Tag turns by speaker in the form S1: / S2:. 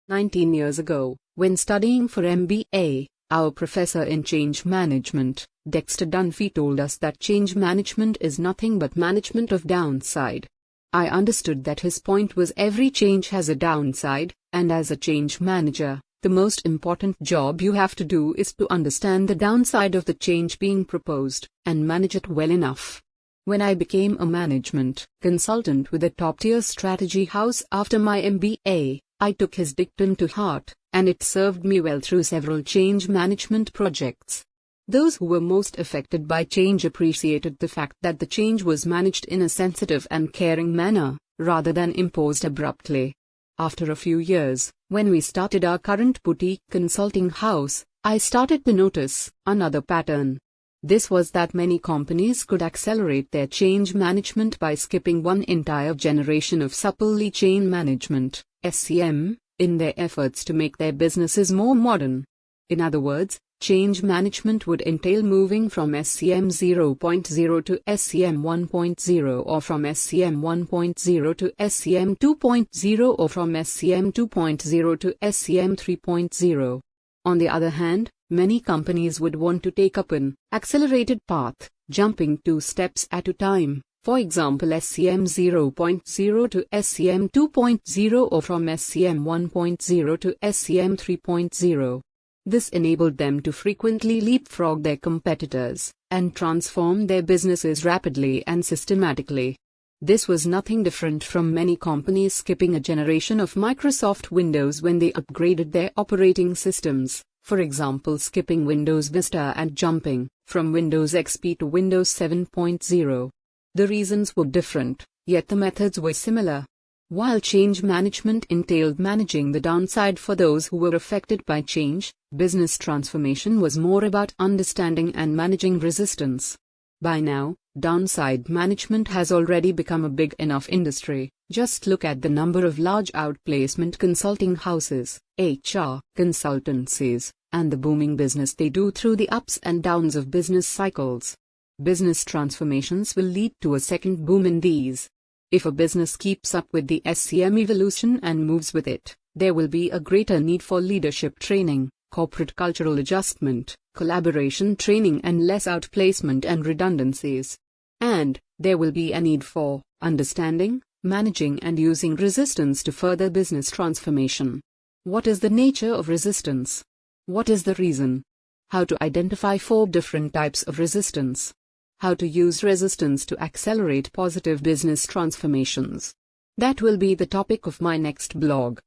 S1: 19 years ago, when studying for MBA, our professor in change management, Dexter Dunphy, told us that change management is nothing but management of downside. I understood that his point was every change has a downside, and as a change manager, the most important job you have to do is to understand the downside of the change being proposed, and manage it well enough. When I became a management consultant with a top-tier strategy house after my MBA, I took his dictum to heart, and it served me well through several change management projects. Those who were most affected by change appreciated the fact that the change was managed in a sensitive and caring manner, rather than imposed abruptly. After a few years, when we started our current boutique consulting house, I started to notice another pattern. This was that many companies could accelerate their change management by skipping one entire generation of supply chain management, SCM, in their efforts to make their businesses more modern. In other words, change management would entail moving from SCM 0.0 to SCM 1.0, or from SCM 1.0 to SCM 2.0, or from SCM 2.0 to SCM 3.0. On the other hand, many companies would want to take up an accelerated path, jumping 2 steps at a time. For example, SCM 0.0 to SCM 2.0, or from SCM 1.0 to SCM 3.0. This enabled them to frequently leapfrog their competitors, and transform their businesses rapidly and systematically. This was nothing different from many companies skipping a generation of Microsoft Windows when they upgraded their operating systems, for example skipping Windows Vista and jumping from Windows XP to Windows 7.0. The reasons were different, yet the methods were similar. While change management entailed managing the downside for those who were affected by change, business transformation was more about understanding and managing resistance. By now, downside management has already become a big enough industry. Just look at the number of large outplacement consulting houses, HR consultancies, and the booming business they do through the ups and downs of business cycles. Business transformations will lead to a second boom in these. If a business keeps up with the SCM evolution and moves with it, there will be a greater need for leadership training, corporate cultural adjustment, collaboration training, and less outplacement and redundancies. And there will be a need for understanding, managing, and using resistance to further business transformation. What is the nature of resistance? What is the reason? How to identify 4 different types of resistance. How to use resistance to accelerate positive business transformations. That will be the topic of my next blog.